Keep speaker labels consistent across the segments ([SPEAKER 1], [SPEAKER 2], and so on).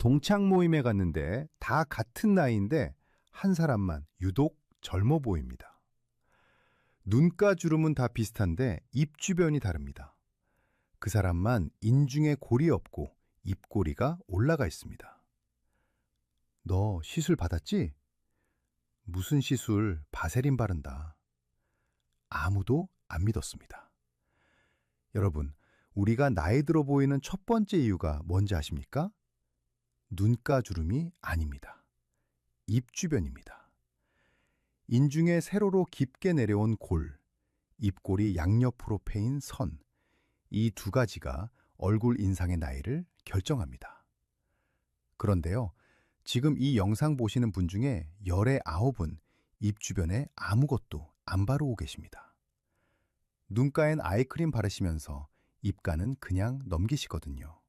[SPEAKER 1] 동창 모임에 갔는데 다 같은 나이인데 한 사람만 유독 젊어 보입니다. 눈가 주름은 다 비슷한데 입 주변이 다릅니다. 그 사람만 인중에 골이 없고 입꼬리가 올라가 있습니다. 너 시술 받았지? 무슨 시술? 바세린 바른다. 아무도 안 믿었습니다. 여러분, 우리가 나이 들어 보이는 첫 번째 이유가 뭔지 아십니까? 눈가 주름이 아닙니다. 입 주변입니다. 인중에 세로로 깊게 내려온 골, 입꼬리 양옆으로 패인 선, 이 두 가지가 얼굴 인상의 나이를 결정합니다. 그런데요, 지금 이 영상 보시는 분 중에 열의 9은 입 주변에 아무것도 안 바르고 계십니다. 눈가엔 아이크림 바르시면서 입가는 그냥 넘기시거든요.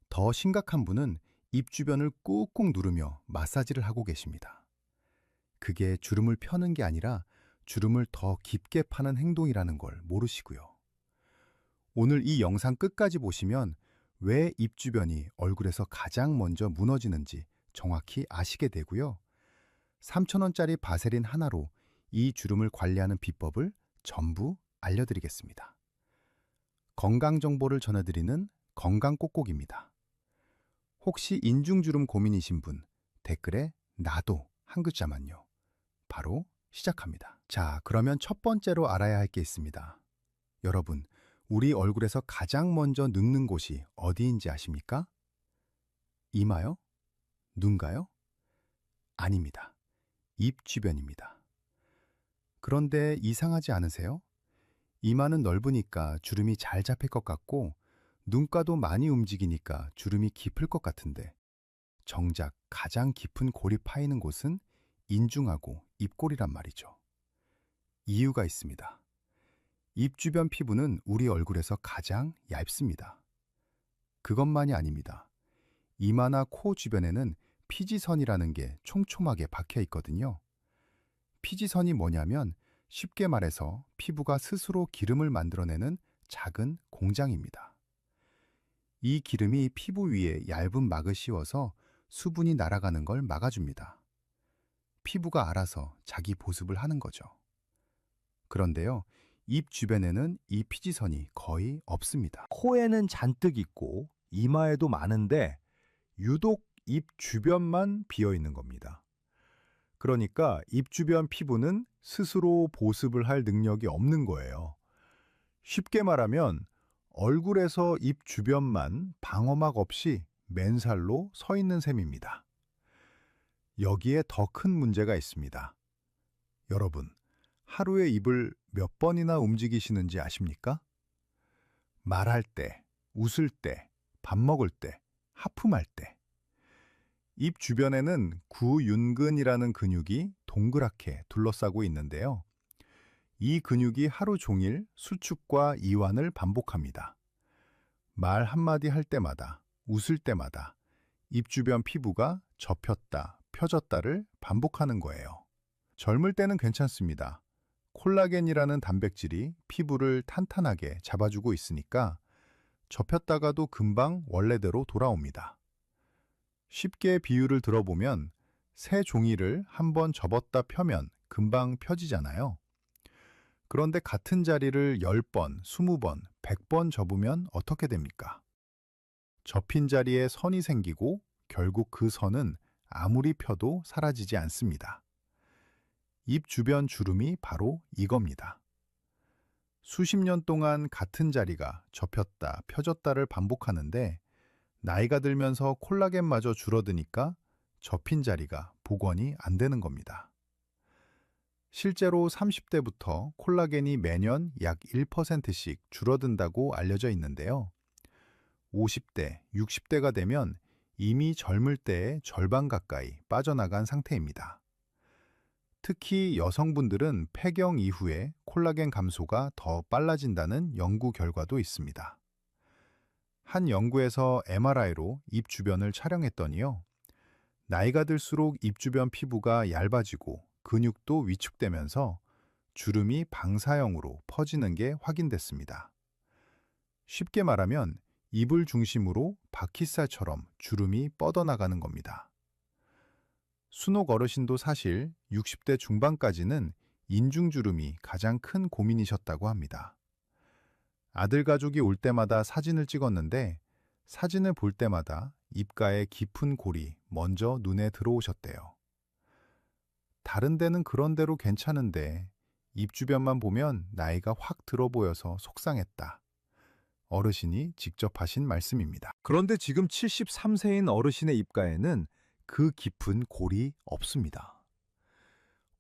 [SPEAKER 1] 더 심각한 분은 입 주변을 꾹꾹 누르며 마사지를 하고 계십니다. 그게 주름을 펴는 게 아니라 주름을 더 깊게 파는 행동이라는 걸 모르시고요. 오늘 이 영상 끝까지 보시면 왜 입 주변이 얼굴에서 가장 먼저 무너지는지 정확히 아시게 되고요. 3,000원짜리 바세린 하나로 이 주름을 관리하는 비법을 전부 알려드리겠습니다. 건강 정보를 전해드리는 건강 꼭꼭입니다. 혹시 인중주름 고민이신 분 댓글에 나도 한 글자만요. 바로 시작합니다. 자, 그러면 첫 번째로 알아야 할 게 있습니다. 여러분, 우리 얼굴에서 가장 먼저 늙는 곳이 어디인지 아십니까? 이마요? 눈가요? 아닙니다. 입 주변입니다. 그런데 이상하지 않으세요? 이마는 넓으니까 주름이 잘 잡힐 것 같고 눈가도 많이 움직이니까 주름이 깊을 것 같은데 정작 가장 깊은 골이 파이는 곳은 인중하고 입꼬리란 말이죠. 이유가 있습니다. 입 주변 피부는 우리 얼굴에서 가장 얇습니다. 그것만이 아닙니다. 이마나 코 주변에는 피지선이라는 게 촘촘하게 박혀 있거든요. 피지선이 뭐냐면 쉽게 말해서 피부가 스스로 기름을 만들어내는 작은 공장입니다. 이 기름이 피부 위에 얇은 막을 씌워서 수분이 날아가는 걸 막아줍니다. 피부가 알아서 자기 보습을 하는 거죠. 그런데요, 입 주변에는 이 피지선이 거의 없습니다.
[SPEAKER 2] 코에는 잔뜩 있고 이마에도 많은데 유독 입 주변만 비어 있는 겁니다.
[SPEAKER 1] 그러니까 입 주변 피부는 스스로 보습을 할 능력이 없는 거예요. 쉽게 말하면 얼굴에서 입 주변만 방어막 없이 맨살로 서 있는 셈입니다. 여기에 더 큰 문제가 있습니다. 여러분, 하루에 입을 몇 번이나 움직이시는지 아십니까? 말할 때, 웃을 때, 밥 먹을 때, 하품할 때. 입 주변에는 구윤근이라는 근육이 동그랗게 둘러싸고 있는데요. 이 근육이 하루 종일 수축과 이완을 반복합니다. 말 한마디 할 때마다, 웃을 때마다 입 주변 피부가 접혔다, 펴졌다를 반복하는 거예요. 젊을 때는 괜찮습니다. 콜라겐이라는 단백질이 피부를 탄탄하게 잡아주고 있으니까 접혔다가도 금방 원래대로 돌아옵니다. 쉽게 비유를 들어보면 새 종이를 한번 접었다 펴면 금방 펴지잖아요. 그런데 같은 자리를 10번, 20번, 100번 접으면 어떻게 됩니까? 접힌 자리에 선이 생기고 결국 그 선은 아무리 펴도 사라지지 않습니다. 입 주변 주름이 바로 이겁니다. 수십 년 동안 같은 자리가 접혔다, 펴졌다를 반복하는데 나이가 들면서 콜라겐마저 줄어드니까 접힌 자리가 복원이 안 되는 겁니다. 실제로 30대부터 콜라겐이 매년 약 1%씩 줄어든다고 알려져 있는데요. 50대, 60대가 되면 이미 젊을 때의 절반 가까이 빠져나간 상태입니다. 특히 여성분들은 폐경 이후에 콜라겐 감소가 더 빨라진다는 연구 결과도 있습니다. 한 연구에서 MRI로 입 주변을 촬영했더니요. 나이가 들수록 입 주변 피부가 얇아지고 근육도 위축되면서 주름이 방사형으로 퍼지는 게 확인됐습니다. 쉽게 말하면 입을 중심으로 바퀴살처럼 주름이 뻗어나가는 겁니다. 순옥 어르신도 사실 60대 중반까지는 인중주름이 가장 큰 고민이셨다고 합니다. 아들 가족이 올 때마다 사진을 찍었는데 사진을 볼 때마다 입가에 깊은 골이 먼저 눈에 들어오셨대요. 다른 데는 그런 대로 괜찮은데 입 주변만 보면 나이가 확 들어 보여서 속상했다. 어르신이 직접 하신 말씀입니다.
[SPEAKER 2] 그런데 지금 73세인 어르신의 입가에는 그 깊은 골이 없습니다.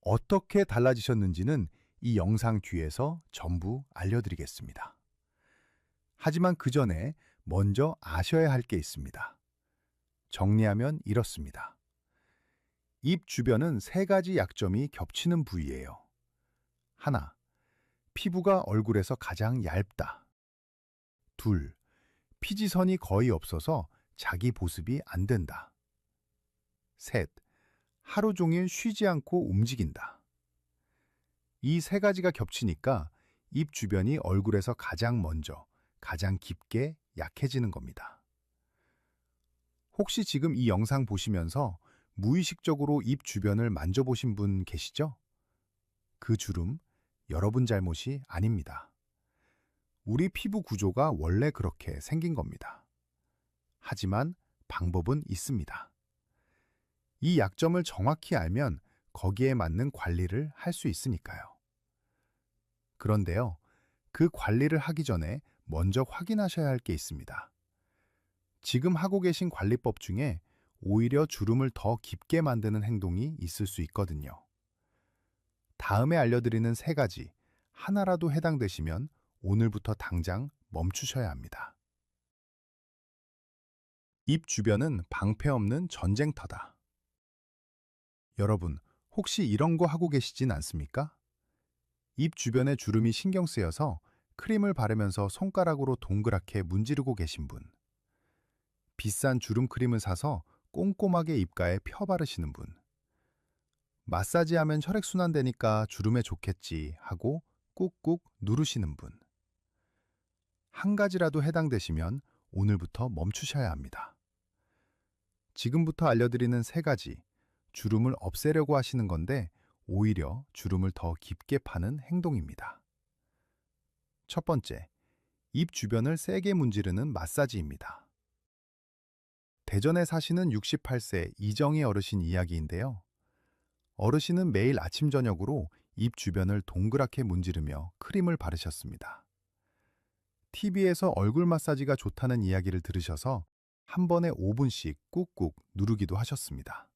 [SPEAKER 1] 어떻게 달라지셨는지는 이 영상 뒤에서 전부 알려드리겠습니다. 하지만 그 전에 먼저 아셔야 할 게 있습니다. 정리하면 이렇습니다. 입 주변은 세 가지 약점이 겹치는 부위예요. 하나, 피부가 얼굴에서 가장 얇다. 둘, 피지선이 거의 없어서 자기 보습이 안 된다. 셋, 하루 종일 쉬지 않고 움직인다. 이 세 가지가 겹치니까 입 주변이 얼굴에서 가장 먼저, 가장 깊게 약해지는 겁니다. 혹시 지금 이 영상 보시면서 무의식적으로 입 주변을 만져보신 분 계시죠? 그 주름, 여러분 잘못이 아닙니다. 우리 피부 구조가 원래 그렇게 생긴 겁니다. 하지만 방법은 있습니다. 이 약점을 정확히 알면 거기에 맞는 관리를 할 수 있으니까요. 그런데요, 그 관리를 하기 전에 먼저 확인하셔야 할 게 있습니다. 지금 하고 계신 관리법 중에 오히려 주름을 더 깊게 만드는 행동이 있을 수 있거든요. 다음에 알려드리는 세 가지, 하나라도 해당되시면 오늘부터 당장 멈추셔야 합니다. 입 주변은 방패 없는 전쟁터다. 여러분, 혹시 이런 거 하고 계시진 않습니까? 입 주변에 주름이 신경 쓰여서 크림을 바르면서 손가락으로 동그랗게 문지르고 계신 분. 비싼 주름 크림을 사서 꼼꼼하게 입가에 펴 바르시는 분. 마사지하면 혈액순환 되니까 주름에 좋겠지 하고 꾹꾹 누르시는 분. 한 가지라도 해당되시면 오늘부터 멈추셔야 합니다. 지금부터 알려드리는 세 가지, 주름을 없애려고 하시는 건데 오히려 주름을 더 깊게 파는 행동입니다. 첫 번째, 입 주변을 세게 문지르는 마사지입니다. 대전에 사시는 68세 이정희 어르신 이야기인데요. 어르신은 매일 아침 저녁으로 입 주변을 동그랗게 문지르며 크림을 바르셨습니다. TV에서 얼굴 마사지가 좋다는 이야기를 들으셔서 한 번에 5분씩 꾹꾹 누르기도 하셨습니다.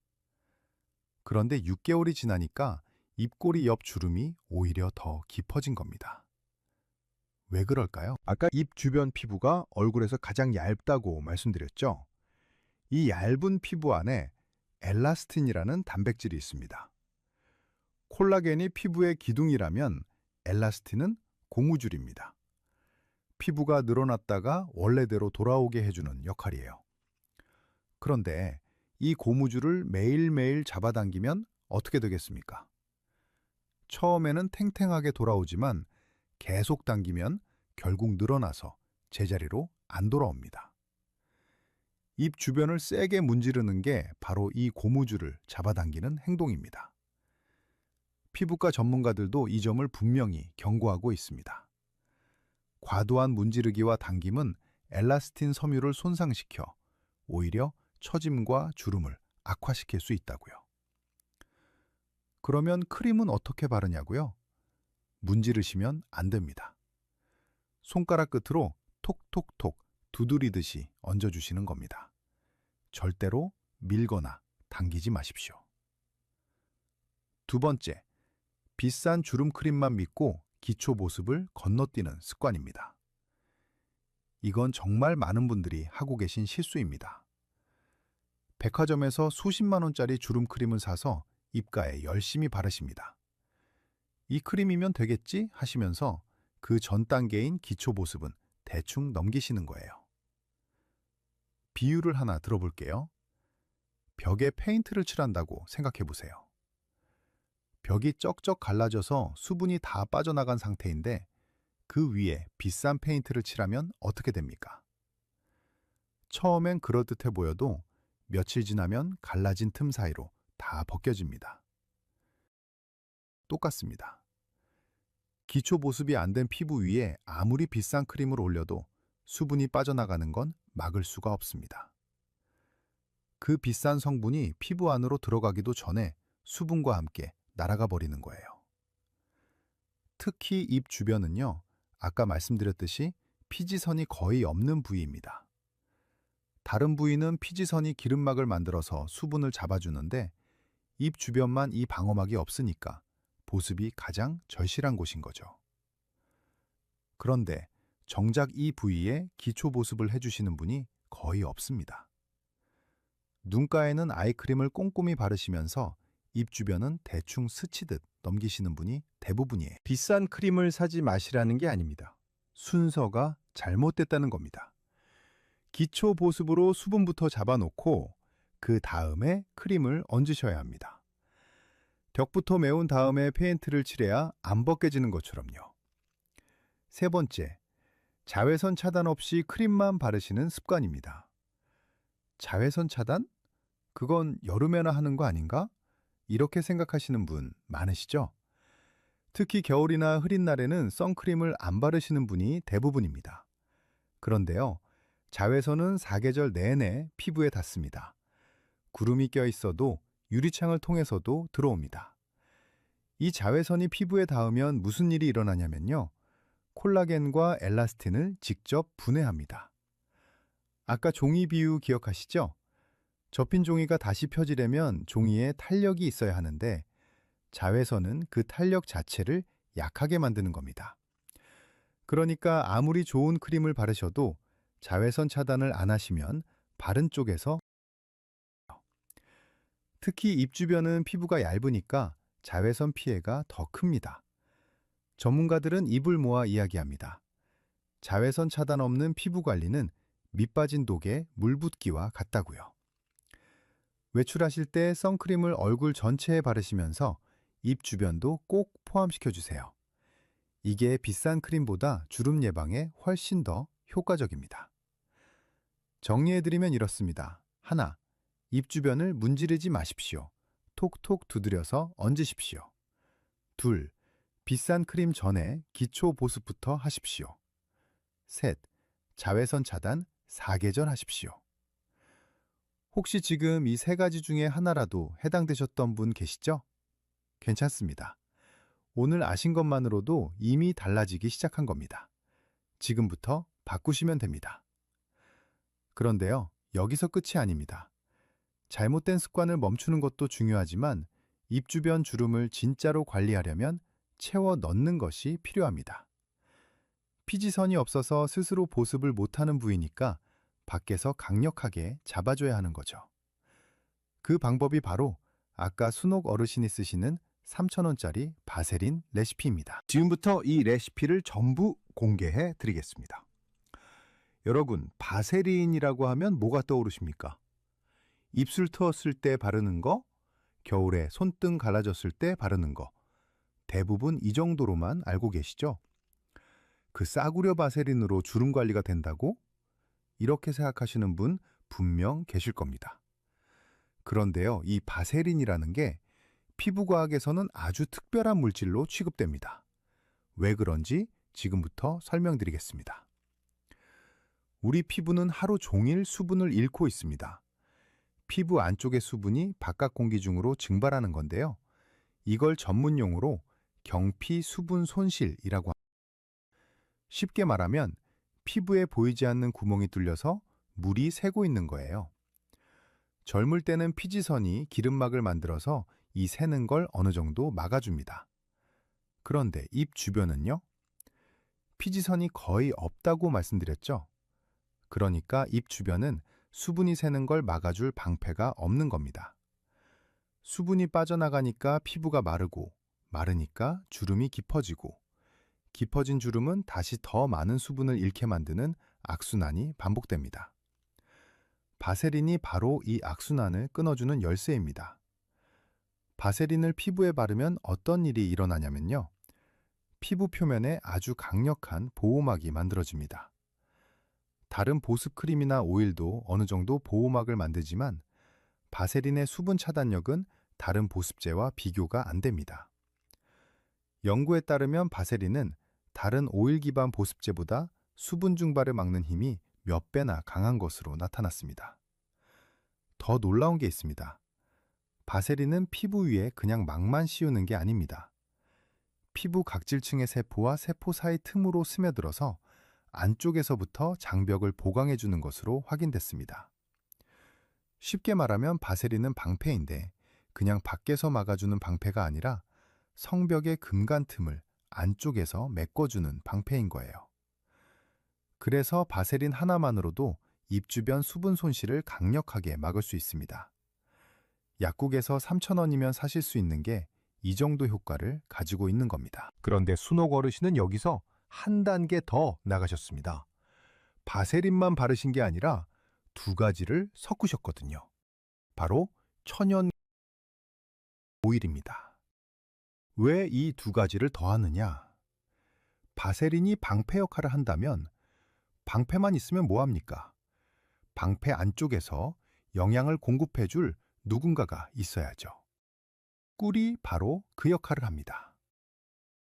[SPEAKER 1] 그런데 6개월이 지나니까 입꼬리 옆 주름이 오히려 더 깊어진 겁니다. 왜 그럴까요?
[SPEAKER 2] 아까 입 주변 피부가 얼굴에서 가장 얇다고 말씀드렸죠?
[SPEAKER 1] 이 얇은 피부 안에 엘라스틴이라는 단백질이 있습니다. 콜라겐이 피부의 기둥이라면 엘라스틴은 고무줄입니다. 피부가 늘어났다가 원래대로 돌아오게 해주는 역할이에요. 그런데 이 고무줄을 매일매일 잡아당기면 어떻게 되겠습니까? 처음에는 탱탱하게 돌아오지만 계속 당기면 결국 늘어나서 제자리로 안 돌아옵니다. 입 주변을 세게 문지르는 게 바로 이 고무줄을 잡아당기는 행동입니다. 피부과 전문가들도 이 점을 분명히 경고하고 있습니다. 과도한 문지르기와 당김은 엘라스틴 섬유를 손상시켜 오히려 처짐과 주름을 악화시킬 수 있다고요. 그러면 크림은 어떻게 바르냐고요? 문지르시면 안 됩니다. 손가락 끝으로 톡톡톡 두드리듯이 얹어주시는 겁니다. 절대로 밀거나 당기지 마십시오. 두 번째, 비싼 주름 크림만 믿고 기초 보습을 건너뛰는 습관입니다. 이건 정말 많은 분들이 하고 계신 실수입니다. 백화점에서 수십만 원짜리 주름 크림을 사서 입가에 열심히 바르십니다. 이 크림이면 되겠지 하시면서 그 전 단계인 기초 보습은 대충 넘기시는 거예요. 비유를 하나 들어볼게요. 벽에 페인트를 칠한다고 생각해 보세요. 벽이 쩍쩍 갈라져서 수분이 다 빠져나간 상태인데 그 위에 비싼 페인트를 칠하면 어떻게 됩니까? 처음엔 그럴듯해 보여도 며칠 지나면 갈라진 틈 사이로 다 벗겨집니다. 똑같습니다. 기초 보습이 안 된 피부 위에 아무리 비싼 크림을 올려도 수분이 빠져나가는 건 막을 수가 없습니다. 그 비싼 성분이 피부 안으로 들어가기도 전에 수분과 함께 날아가 버리는 거예요. 특히 입 주변은요, 아까 말씀드렸듯이 피지선이 거의 없는 부위입니다. 다른 부위는 피지선이 기름막을 만들어서 수분을 잡아주는데 입 주변만 이 방어막이 없으니까 보습이 가장 절실한 곳인 거죠. 그런데 정작 이 부위에 기초 보습을 해주시는 분이 거의 없습니다. 눈가에는 아이크림을 꼼꼼히 바르시면서 입 주변은 대충 스치듯 넘기시는 분이 대부분이에요. 비싼 크림을 사지 마시라는 게 아닙니다. 순서가 잘못됐다는 겁니다. 기초 보습으로 수분부터 잡아놓고 그 다음에 크림을 얹으셔야 합니다. 벽부터 메운 다음에 페인트를 칠해야 안 벗겨지는 것처럼요. 세 번째, 자외선 차단 없이 크림만 바르시는 습관입니다. 자외선 차단? 그건 여름에나 하는 거 아닌가? 이렇게 생각하시는 분 많으시죠? 특히 겨울이나 흐린 날에는 선크림을 안 바르시는 분이 대부분입니다. 그런데요, 자외선은 사계절 내내 피부에 닿습니다. 구름이 껴 있어도 유리창을 통해서도 들어옵니다. 이 자외선이 피부에 닿으면 무슨 일이 일어나냐면요, 콜라겐과 엘라스틴을 직접 분해합니다. 아까 종이 비유 기억하시죠? 접힌 종이가 다시 펴지려면 종이에 탄력이 있어야 하는데 자외선은 그 탄력 자체를 약하게 만드는 겁니다. 그러니까 아무리 좋은 크림을 바르셔도 자외선 차단을 안 하시면 바른 쪽에서 특히 입 주변은 피부가 얇으니까 자외선 피해가 더 큽니다. 전문가들은 입을 모아 이야기합니다. 자외선 차단 없는 피부 관리는 밑 빠진 독에 물 붓기와 같다고요. 외출하실 때 선크림을 얼굴 전체에 바르시면서 입 주변도 꼭 포함시켜 주세요. 이게 비싼 크림보다 주름 예방에 훨씬 더 효과적입니다. 정리해드리면 이렇습니다. 하나, 입 주변을 문지르지 마십시오. 톡톡 두드려서 얹으십시오. 둘, 비싼 크림 전에 기초 보습부터 하십시오. 셋, 자외선 차단 사계절 하십시오. 혹시 지금 이 세 가지 중에 하나라도 해당되셨던 분 계시죠? 괜찮습니다. 오늘 아신 것만으로도 이미 달라지기 시작한 겁니다. 지금부터 바꾸시면 됩니다. 그런데요, 여기서 끝이 아닙니다. 잘못된 습관을 멈추는 것도 중요하지만 입 주변 주름을 진짜로 관리하려면 채워 넣는 것이 필요합니다. 피지선이 없어서 스스로 보습을 못하는 부위니까 밖에서 강력하게 잡아줘야 하는 거죠. 그 방법이 바로 아까 순옥 어르신이 쓰시는 3,000원짜리 바세린 레시피입니다. 지금부터 이 레시피를 전부 공개해 드리겠습니다. 여러분, 바세린이라고 하면 뭐가 떠오르십니까? 입술 트었을 때 바르는 거, 겨울에 손등 갈라졌을 때 바르는 거, 대부분 이 정도로만 알고 계시죠? 그 싸구려 바세린으로 주름 관리가 된다고? 이렇게 생각하시는 분 분명 계실 겁니다. 그런데요, 이 바세린이라는 게 피부과학에서는 아주 특별한 물질로 취급됩니다. 왜 그런지 지금부터 설명드리겠습니다. 우리 피부는 하루 종일 수분을 잃고 있습니다. 피부 안쪽의 수분이 바깥 공기 중으로 증발하는 건데요. 이걸 전문용어로 경피 수분 손실이라고 합니다. 쉽게 말하면 피부에 보이지 않는 구멍이 뚫려서 물이 새고 있는 거예요. 젊을 때는 피지선이 기름막을 만들어서 이 새는 걸 어느 정도 막아줍니다. 그런데 입 주변은요? 피지선이 거의 없다고 말씀드렸죠? 그러니까 입 주변은 수분이 새는 걸 막아줄 방패가 없는 겁니다. 수분이 빠져나가니까 피부가 마르고, 마르니까 주름이 깊어지고, 깊어진 주름은 다시 더 많은 수분을 잃게 만드는 악순환이 반복됩니다. 바세린이 바로 이 악순환을 끊어주는 열쇠입니다. 바세린을 피부에 바르면 어떤 일이 일어나냐면요. 피부 표면에 아주 강력한 보호막이 만들어집니다. 다른 보습 크림이나 오일도 어느 정도 보호막을 만들지만 바세린의 수분 차단력은 다른 보습제와 비교가 안 됩니다. 연구에 따르면 바세린은 다른 오일 기반 보습제보다 수분 증발을 막는 힘이 몇 배나 강한 것으로 나타났습니다. 더 놀라운 게 있습니다. 바세린은 피부 위에 그냥 막만 씌우는 게 아닙니다. 피부 각질층의 세포와 세포 사이 틈으로 스며들어서 안쪽에서부터 장벽을 보강해 주는 것으로 확인됐습니다. 쉽게 말하면 바세린은 방패인데 그냥 밖에서 막아주는 방패가 아니라 성벽의 금간 틈을 안쪽에서 메꿔주는 방패인 거예요. 그래서 바세린 하나만으로도 입 주변 수분 손실을 강력하게 막을 수 있습니다. 약국에서 3,000원이면 사실 수 있는 게 이 정도 효과를 가지고 있는 겁니다.
[SPEAKER 2] 그런데 순옥 어르신은 여기서 한 단계 더 나가셨습니다. 바세린만 바르신 게 아니라 두 가지를 섞으셨거든요. 바로 천연 오일입니다. 왜 이 두 가지를 더하느냐? 바세린이 방패 역할을 한다면 방패만 있으면 뭐합니까? 방패 안쪽에서 영양을 공급해줄 누군가가 있어야죠. 꿀이 바로 그 역할을 합니다.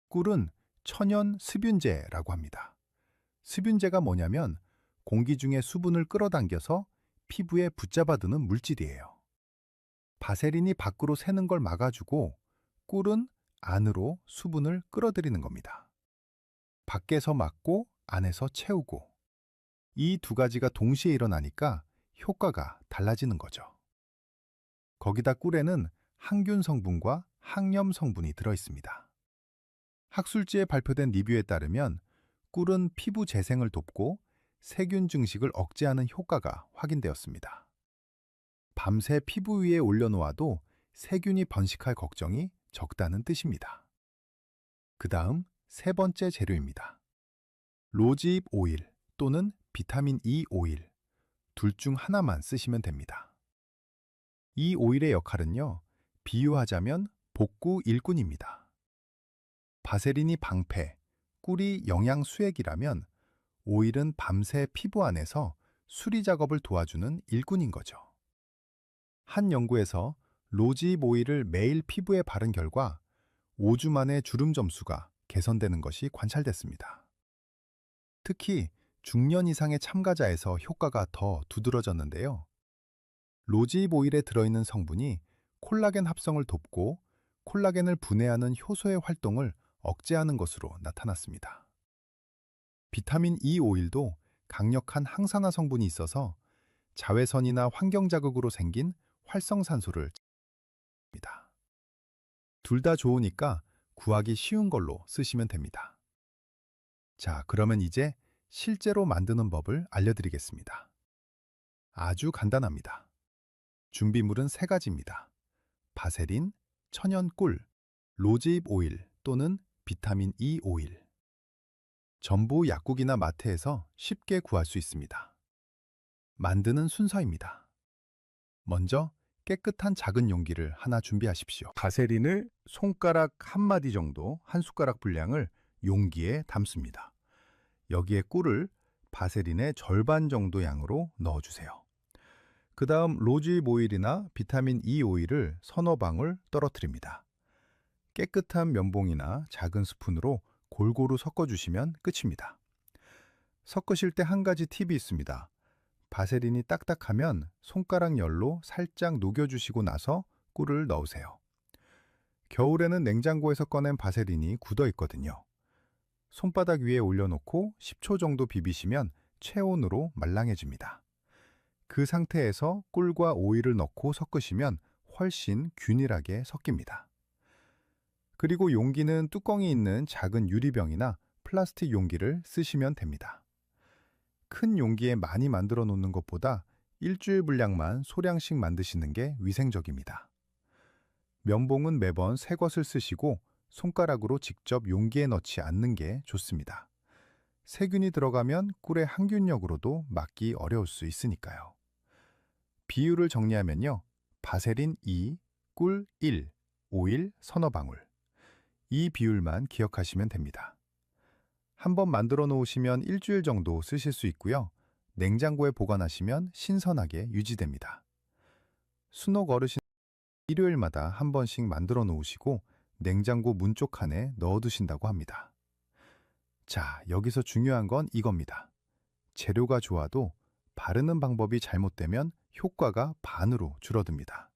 [SPEAKER 2] 꿀은 천연 습윤제라고 합니다. 습윤제가 뭐냐면 공기 중에 수분을 끌어당겨서 피부에 붙잡아두는 물질이에요. 바세린이 밖으로 새는 걸 막아주고 꿀은 안으로 수분을 끌어들이는 겁니다. 밖에서 막고 안에서 채우고 이 두 가지가 동시에 일어나니까 효과가 달라지는 거죠. 거기다 꿀에는 항균 성분과 항염 성분이 들어있습니다. 학술지에 발표된 리뷰에 따르면 꿀은 피부 재생을 돕고 세균 증식을 억제하는 효과가 확인되었습니다. 밤새 피부 위에 올려놓아도 세균이 번식할 걱정이 적다는 뜻입니다. 그 다음 세 번째 재료입니다. 로즈잎 오일 또는 비타민 E 오일, 둘 중 하나만 쓰시면 됩니다. 이 오일의 역할은요, 비유하자면 복구 일꾼입니다. 바세린이 방패, 꿀이 영양 수액이라면 오일은 밤새 피부 안에서 수리 작업을 도와주는 일꾼인 거죠. 한 연구에서 로즈잎 오일을 매일 피부에 바른 결과 5주 만에 주름 점수가 개선되는 것이 관찰됐습니다. 특히 중년 이상의 참가자에서 효과가 더 두드러졌는데요. 로즈잎 오일에 들어있는 성분이 콜라겐 합성을 돕고 콜라겐을 분해하는 효소의 활동을 억제하는 것으로 나타났습니다. 비타민 E 오일도 강력한 항산화 성분이 있어서 자외선이나 환경 자극으로 생긴 활성산소를 합니다. 둘 다 좋으니까 구하기 쉬운 걸로 쓰시면 됩니다. 자, 그러면 이제 실제로 만드는 법을 알려드리겠습니다. 아주 간단합니다. 준비물은 세 가지입니다. 바세린, 천연꿀, 로즈잎 오일 또는 비타민 E 오일. 전부 약국이나 마트에서 쉽게 구할 수 있습니다. 만드는 순서입니다. 먼저 깨끗한 작은 용기를 하나 준비하십시오. 바세린을 손가락 한 마디 정도, 한 숟가락 분량을 용기에 담습니다. 여기에 꿀을 바세린의 절반 정도 양으로 넣어주세요. 그 다음 로즈잎 오일이나 비타민 E 오일을 서너 방울 떨어뜨립니다. 깨끗한 면봉이나 작은 스푼으로 골고루 섞어주시면 끝입니다. 섞으실 때 한 가지 팁이 있습니다. 바세린이 딱딱하면 손가락 열로 살짝 녹여주시고 나서 꿀을 넣으세요. 겨울에는 냉장고에서 꺼낸 바세린이 굳어 있거든요. 손바닥 위에 올려놓고 10초 정도 비비시면 체온으로 말랑해집니다. 그 상태에서 꿀과 오일을 넣고 섞으시면 훨씬 균일하게 섞입니다. 그리고 용기는 뚜껑이 있는 작은 유리병이나 플라스틱 용기를 쓰시면 됩니다. 큰 용기에 많이 만들어 놓는 것보다 일주일 분량만 소량씩 만드시는 게 위생적입니다. 면봉은 매번 새 것을 쓰시고 손가락으로 직접 용기에 넣지 않는 게 좋습니다. 세균이 들어가면 꿀의 항균력으로도 막기 어려울 수 있으니까요. 비율을 정리하면요. 바세린 2, 꿀 1, 오일 서너 방울. 이 비율만 기억하시면 됩니다. 한번 만들어 놓으시면 일주일 정도 쓰실 수 있고요. 냉장고에 보관하시면 신선하게 유지됩니다. 순옥 어르신 일요일마다 한 번씩 만들어 놓으시고 냉장고 문쪽 칸에 넣어두신다고 합니다. 자, 여기서 중요한 건 이겁니다. 재료가 좋아도 바르는 방법이 잘못되면 효과가 반으로 줄어듭니다.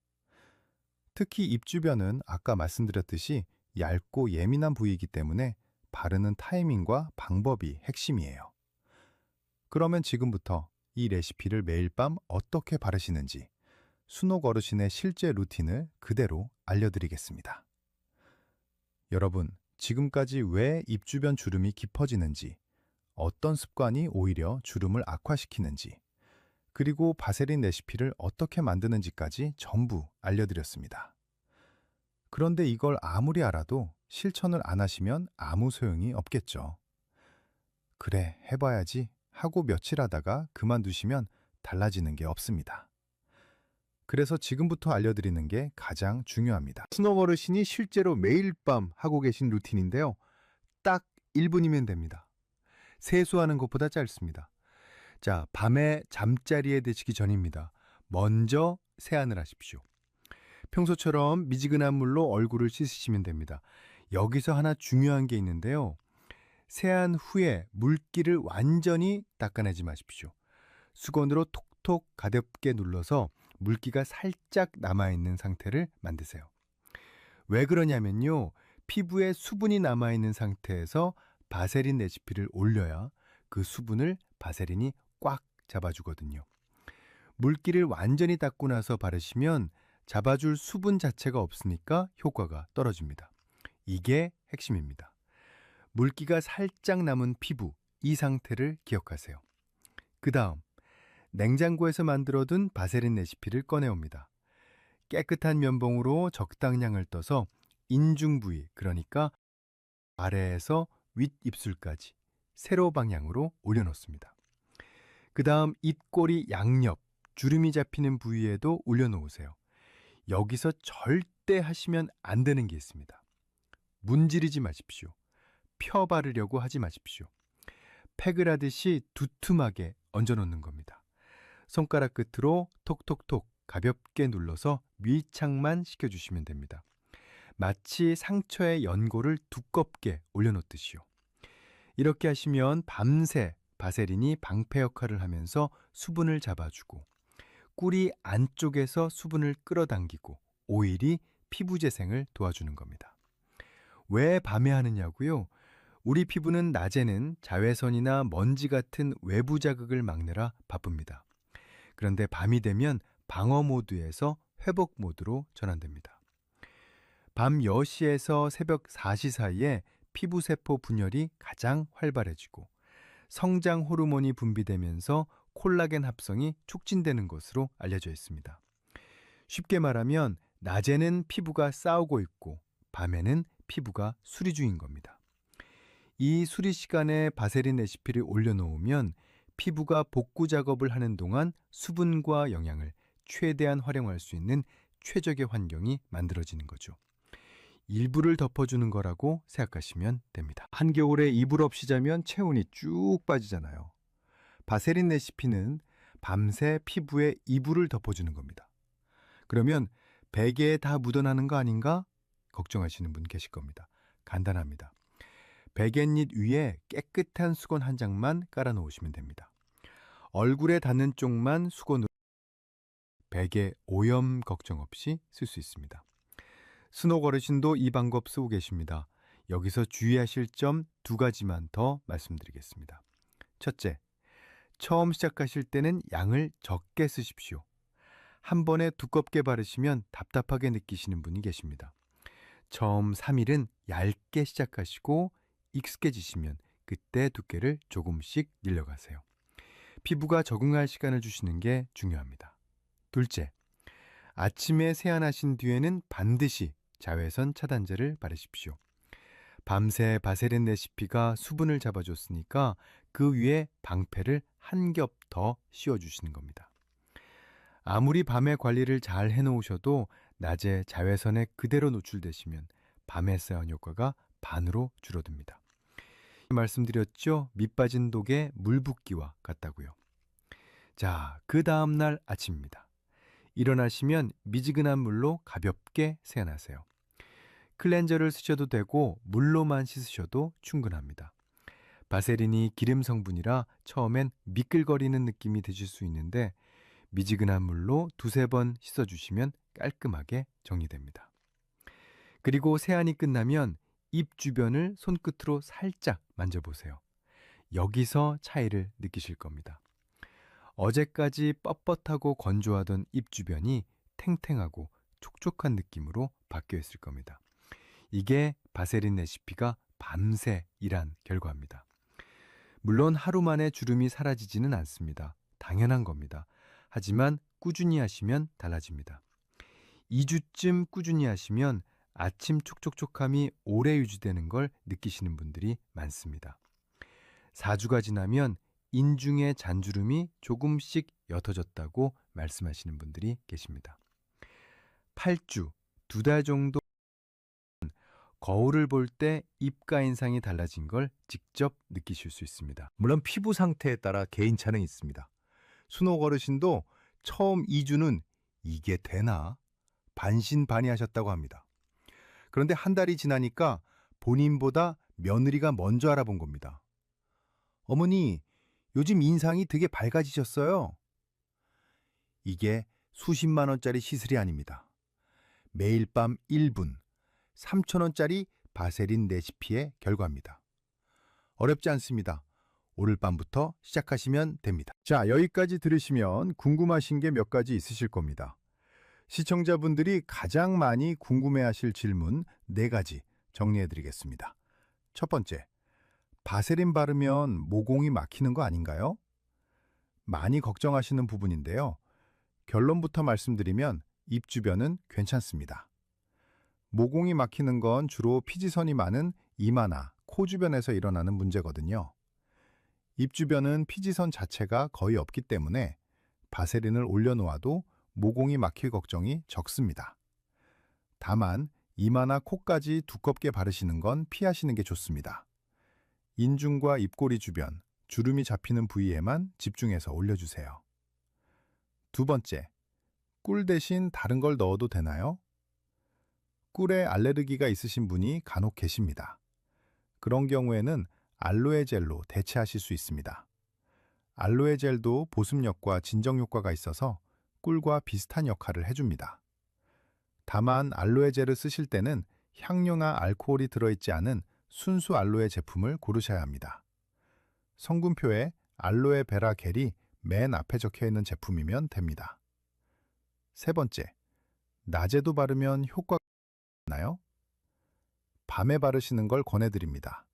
[SPEAKER 2] 특히 입 주변은 아까 말씀드렸듯이 얇고 예민한 부위이기 때문에 바르는 타이밍과 방법이 핵심이에요. 그러면 지금부터 이 레시피를 매일 밤 어떻게 바르시는지 순옥 어르신의 실제 루틴을 그대로 알려드리겠습니다. 여러분, 지금까지 왜 입 주변 주름이 깊어지는지, 어떤 습관이 오히려 주름을 악화시키는지, 그리고 바세린 레시피를 어떻게 만드는지까지 전부 알려드렸습니다. 그런데 이걸 아무리 알아도 실천을 안 하시면 아무 소용이 없겠죠. 그래, 해봐야지 하고 며칠 하다가 그만두시면 달라지는 게 없습니다. 그래서 지금부터 알려드리는 게 가장 중요합니다.
[SPEAKER 1] 순옥 어르신이 실제로 매일 밤 하고 계신 루틴인데요. 딱 1분이면 됩니다. 세수하는 것보다 짧습니다. 자, 밤에 잠자리에 드시기 전입니다. 먼저 세안을 하십시오. 평소처럼 미지근한 물로 얼굴을 씻으시면 됩니다. 여기서 하나 중요한 게 있는데요. 세안 후에 물기를 완전히 닦아내지 마십시오. 수건으로 톡톡 가볍게 눌러서 물기가 살짝 남아있는 상태를 만드세요. 왜 그러냐면요. 피부에 수분이 남아있는 상태에서 바세린 레시피를 올려야 그 수분을 바세린이 꽉 잡아주거든요. 물기를 완전히 닦고 나서 바르시면 잡아줄 수분 자체가 없으니까 효과가 떨어집니다. 이게 핵심입니다. 물기가 살짝 남은 피부, 이 상태를 기억하세요. 그 다음, 냉장고에서 만들어둔 바세린 레시피를 꺼내옵니다. 깨끗한 면봉으로 적당량을 떠서 인중 부위, 그러니까 아래에서 윗입술까지 세로 방향으로 올려놓습니다. 그 다음 입꼬리 양옆, 주름이 잡히는 부위에도 올려놓으세요. 여기서 절대 하시면 안 되는 게 있습니다. 문지르지 마십시오. 펴 바르려고 하지 마십시오. 팩을 하듯이 두툼하게 얹어놓는 겁니다. 손가락 끝으로 톡톡톡 가볍게 눌러서 밀착만 시켜주시면 됩니다. 마치 상처에 연고를 두껍게 올려놓듯이요. 이렇게 하시면 밤새 바세린이 방패 역할을 하면서 수분을 잡아주고 꿀이 안쪽에서 수분을 끌어당기고 오일이 피부 재생을 도와주는 겁니다. 왜 밤에 하느냐고요? 우리 피부는 낮에는 자외선이나 먼지 같은 외부 자극을 막느라 바쁩니다. 그런데 밤이 되면 방어 모드에서 회복 모드로 전환됩니다. 밤 10시에서 새벽 4시 사이에 피부세포 분열이 가장 활발해지고 성장 호르몬이 분비되면서 콜라겐 합성이 촉진되는 것으로 알려져 있습니다. 쉽게 말하면 낮에는 피부가 싸우고 있고 밤에는 피부가 수리 중인 겁니다. 이 수리 시간에 바세린 레시피를 올려놓으면 피부가 복구 작업을 하는 동안 수분과 영양을 최대한 활용할 수 있는 최적의 환경이 만들어지는 거죠. 일부를 덮어주는 거라고 생각하시면 됩니다. 한겨울에 이불 없이 자면 체온이 쭉 빠지잖아요. 바세린 레시피는 밤새 피부에 이불을 덮어주는 겁니다. 그러면 베개에 다 묻어나는 거 아닌가? 걱정하시는 분 계실 겁니다. 간단합니다. 베갯잎 위에 깨끗한 수건 한 장만 깔아 놓으시면 됩니다. 얼굴에 닿는 쪽만 수건으로 베개 오염 걱정 없이 쓸 수 있습니다. 순옥 어르신도 이 방법 쓰고 계십니다. 여기서 주의하실 점 2가지만 더 말씀드리겠습니다. 첫째, 처음 시작하실 때는 양을 적게 쓰십시오. 한 번에 두껍게 바르시면 답답하게 느끼시는 분이 계십니다. 처음 3일은 얇게 시작하시고 익숙해지시면 그때 두께를 조금씩 늘려가세요. 피부가 적응할 시간을 주시는 게 중요합니다. 둘째, 아침에 세안하신 뒤에는 반드시 자외선 차단제를 바르십시오. 밤새 바세린 레시피가 수분을 잡아줬으니까 그 위에 방패를 한 겹 더 씌워주시는 겁니다. 아무리 밤에 관리를 잘 해놓으셔도 낮에 자외선에 그대로 노출되시면 밤에 세안 효과가 반으로 줄어듭니다. 말씀드렸죠? 밑 빠진 독에 물 붓기와 같다고요. 자, 그 다음날 아침입니다. 일어나시면 미지근한 물로 가볍게 세안하세요. 클렌저를 쓰셔도 되고 물로만 씻으셔도 충분합니다. 바세린이 기름 성분이라 처음엔 미끌거리는 느낌이 드실 수 있는데 미지근한 물로 두세 번 씻어주시면 깔끔하게 정리됩니다. 그리고 세안이 끝나면 입 주변을 손끝으로 살짝 만져보세요. 여기서 차이를 느끼실 겁니다. 어제까지 뻣뻣하고 건조하던 입 주변이 탱탱하고 촉촉한 느낌으로 바뀌어 있을 겁니다. 이게 바세린 레시피가 밤새 일한 결과입니다. 물론 하루 만에 주름이 사라지지는 않습니다. 당연한 겁니다. 하지만 꾸준히 하시면 달라집니다. 2주쯤 꾸준히 하시면 아침 촉촉촉함이 오래 유지되는 걸 느끼시는 분들이 많습니다. 4주가 지나면 인중의 잔주름이 조금씩 옅어졌다고 말씀하시는 분들이 계십니다. 8주, 2달 정도 거울을 볼 때 입가 인상이 달라진 걸 직접 느끼실 수 있습니다.
[SPEAKER 2] 물론 피부 상태에 따라 개인차는 있습니다. 순옥 어르신도 처음 2주는 이게 되나 반신반의하셨다고 합니다. 그런데 한 달이 지나니까 본인보다 며느리가 먼저 알아본 겁니다. 어머니, 요즘 인상이 되게 밝아지셨어요. 이게 수십만 원짜리 시술이 아닙니다. 매일 밤 1분, 3,000원짜리 바세린 레시피의 결과입니다. 어렵지 않습니다. 오늘 밤부터 시작하시면 됩니다. 자, 여기까지 들으시면 궁금하신 게 몇 가지 있으실 겁니다. 시청자분들이 가장 많이 궁금해하실 질문 4가지 정리해드리겠습니다. 첫 번째, 바세린 바르면 모공이 막히는 거 아닌가요? 많이 걱정하시는 부분인데요. 결론부터 말씀드리면 입 주변은 괜찮습니다. 모공이 막히는 건 주로 피지선이 많은 이마나 코 주변에서 일어나는 문제거든요. 입 주변은 피지선 자체가 거의 없기 때문에 바세린을 올려놓아도 모공이 막힐 걱정이 적습니다. 다만 이마나 코까지 두껍게 바르시는 건 피하시는 게 좋습니다. 인중과 입꼬리 주변, 주름이 잡히는 부위에만 집중해서 올려주세요. 두 번째, 꿀 대신 다른 걸 넣어도 되나요? 꿀에 알레르기가 있으신 분이 간혹 계십니다. 그런 경우에는 알로에 젤로 대체하실 수 있습니다. 알로에 젤도 보습력과 진정 효과가 있어서 꿀과 비슷한 역할을 해줍니다. 다만 알로에 젤을 쓰실 때는 향료나 알코올이 들어있지 않은 순수 알로에 제품을 고르셔야 합니다. 성분표에 알로에 베라 겔이 맨 앞에 적혀있는 제품이면 됩니다. 세 번째, 낮에도 바르면 효과가 있나요? 밤에 바르시는 걸 권해드립니다.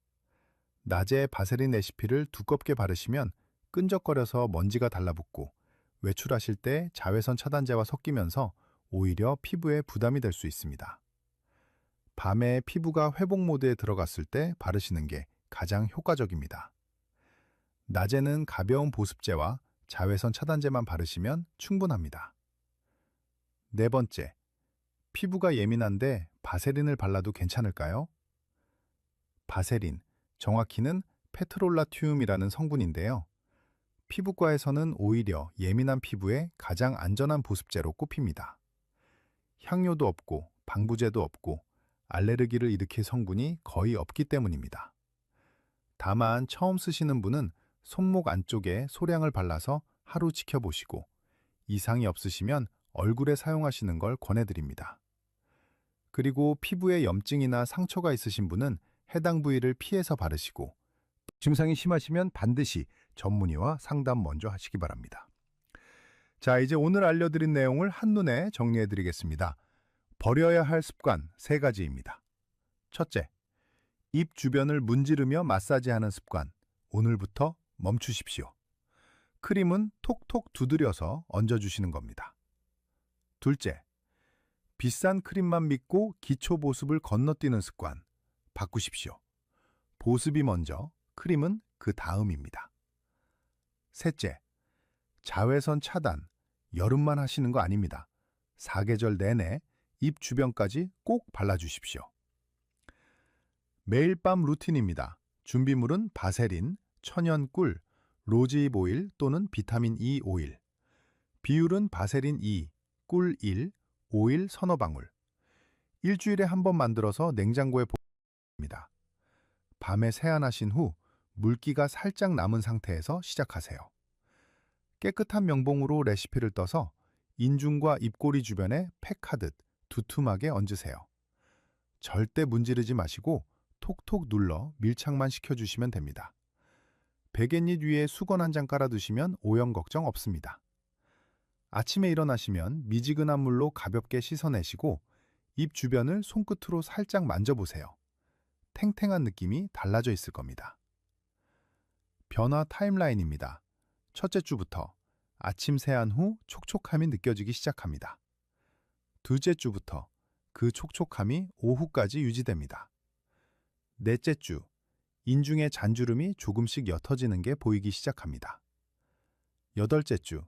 [SPEAKER 2] 낮에 바세린 레시피를 두껍게 바르시면 끈적거려서 먼지가 달라붙고 외출하실 때 자외선 차단제와 섞이면서 오히려 피부에 부담이 될 수 있습니다. 밤에 피부가 회복 모드에 들어갔을 때 바르시는 게 가장 효과적입니다. 낮에는 가벼운 보습제와 자외선 차단제만 바르시면 충분합니다. 네 번째, 피부가 예민한데 바세린을 발라도 괜찮을까요? 바세린, 정확히는 페트롤라튬이라는 성분인데요. 피부과에서는 오히려 예민한 피부에 가장 안전한 보습제로 꼽힙니다. 향료도 없고 방부제도 없고 알레르기를 일으킬 성분이 거의 없기 때문입니다. 다만 처음 쓰시는 분은 손목 안쪽에 소량을 발라서 하루 지켜보시고 이상이 없으시면 얼굴에 사용하시는 걸 권해드립니다. 그리고 피부에 염증이나 상처가 있으신 분은 해당 부위를 피해서 바르시고 증상이 심하시면 반드시 전문의와 상담 먼저 하시기 바랍니다. 자, 이제 오늘 알려드린 내용을 한눈에 정리해드리겠습니다. 버려야 할 습관 3가지입니다. 첫째, 입 주변을 문지르며 마사지하는 습관, 오늘부터 멈추십시오. 크림은 톡톡 두드려서 얹어주시는 겁니다. 둘째, 비싼 크림만 믿고 기초 보습을 건너뛰는 습관, 바꾸십시오. 보습이 먼저, 크림은 그 다음입니다. 셋째, 자외선 차단, 여름만 하시는 거 아닙니다. 사계절 내내 입 주변까지 꼭 발라주십시오. 매일 밤 루틴입니다. 준비물은 바세린, 천연꿀, 로즈잎 오일 또는 비타민 E 오일. 비율은 바세린 2, 꿀 1, 오일 서너 방울. 일주일에 한 번 만들어서 냉장고에 보관합니다. 밤에 세안하신 후 물기가 살짝 남은 상태에서 시작하세요. 깨끗한 명봉으로 레시피를 떠서 인중과 입꼬리 주변에 팩하듯 두툼하게 얹으세요. 절대 문지르지 마시고 톡톡 눌러 밀착만 시켜주시면 됩니다. 베갯잎 위에 수건 한 장 깔아두시면 오염 걱정 없습니다. 아침에 일어나시면 미지근한 물로 가볍게 씻어내시고 입 주변을 손끝으로 살짝 만져보세요. 탱탱한 느낌이 달라져 있을 겁니다. 변화 타임라인입니다. 첫째 주부터 아침 세안 후 촉촉함이 느껴지기 시작합니다. 둘째 주부터 그 촉촉함이 오후까지 유지됩니다. 넷째 주, 인중의 잔주름이 조금씩 옅어지는 게 보이기 시작합니다. 여덟째 주,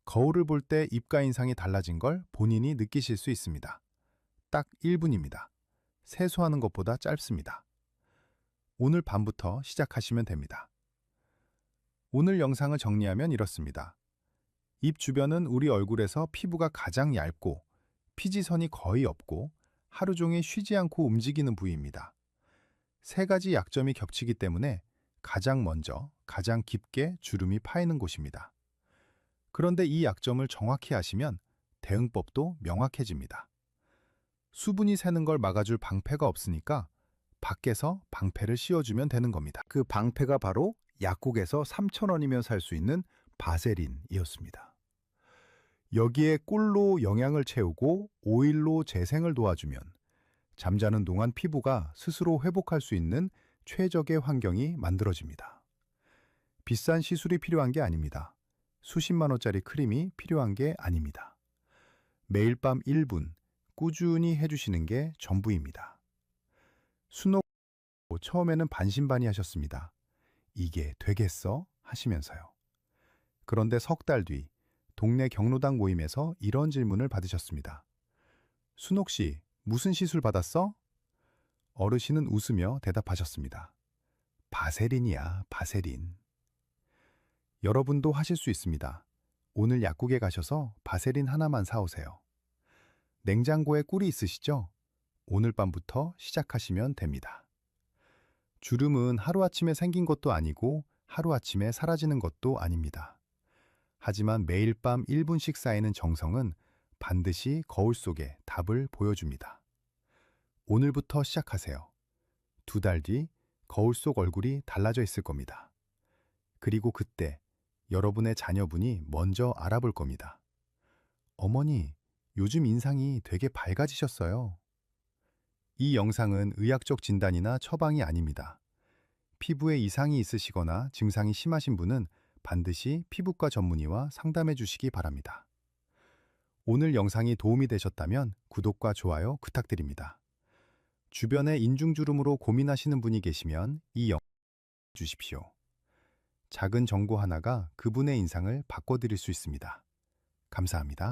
[SPEAKER 2] 거울을 볼 때 입가 인상이 달라진 걸 본인이 느끼실 수 있습니다. 딱 1분입니다. 세수하는 것보다 짧습니다. 오늘 밤부터 시작하시면 됩니다. 오늘 영상을 정리하면 이렇습니다. 입 주변은 우리 얼굴에서 피부가 가장 얇고 피지선이 거의 없고 하루 종일 쉬지 않고 움직이는 부위입니다. 세 가지 약점이 겹치기 때문에 가장 먼저, 가장 깊게 주름이 파이는 곳입니다. 그런데 이 약점을 정확히 아시면 대응법도 명확해집니다. 수분이 새는 걸 막아줄 방패가 없으니까 밖에서 방패를 씌워주면 되는 겁니다. 그 방패가 바로 약국에서 3,000원이면 살 수 있는 바세린이었습니다. 여기에 꿀로 영양을 채우고 오일로 재생을 도와주면 잠자는 동안 피부가 스스로 회복할 수 있는 최적의 환경이 만들어집니다. 비싼 시술이 필요한 게 아닙니다. 수십만 원짜리 크림이 필요한 게 아닙니다. 매일 밤 1분 꾸준히 해주시는 게 전부입니다. 수능 처음에는 반신반의하셨습니다. 이게 되겠어? 하시면서요. 그런데 석 달 뒤 동네 경로당 모임에서 이런 질문을 받으셨습니다. 순옥 씨, 무슨 시술 받았어? 어르신은 웃으며 대답하셨습니다. 바세린이야, 바세린. 여러분도 하실 수 있습니다. 오늘 약국에 가셔서 바세린 하나만 사오세요. 냉장고에 꿀이 있으시죠? 오늘 밤부터 시작하시면 됩니다. 주름은 하루아침에 생긴 것도 아니고 하루아침에 사라지는 것도 아닙니다. 하지만 매일 밤 1분씩 쌓이는 정성은 반드시 거울 속에 답을 보여줍니다. 오늘부터 시작하세요. 2달 뒤 거울 속 얼굴이 달라져 있을 겁니다. 그리고 그때 여러분의 자녀분이 먼저 알아볼 겁니다. 어머니, 요즘 인상이 되게 밝아지셨어요. 이 영상은 의학적 진단이나 처방이 아닙니다. 피부에 이상이 있으시거나 증상이 심하신 분은 반드시 피부과 전문의와 상담해 주시기 바랍니다. 오늘 영상이 도움이 되셨다면 구독과 좋아요 부탁드립니다. 주변에 인중주름으로 고민하시는 분이 계시면 이 영상 주십시오. 작은 정보 하나가 그분의 인상을 바꿔드릴 수 있습니다. 감사합니다.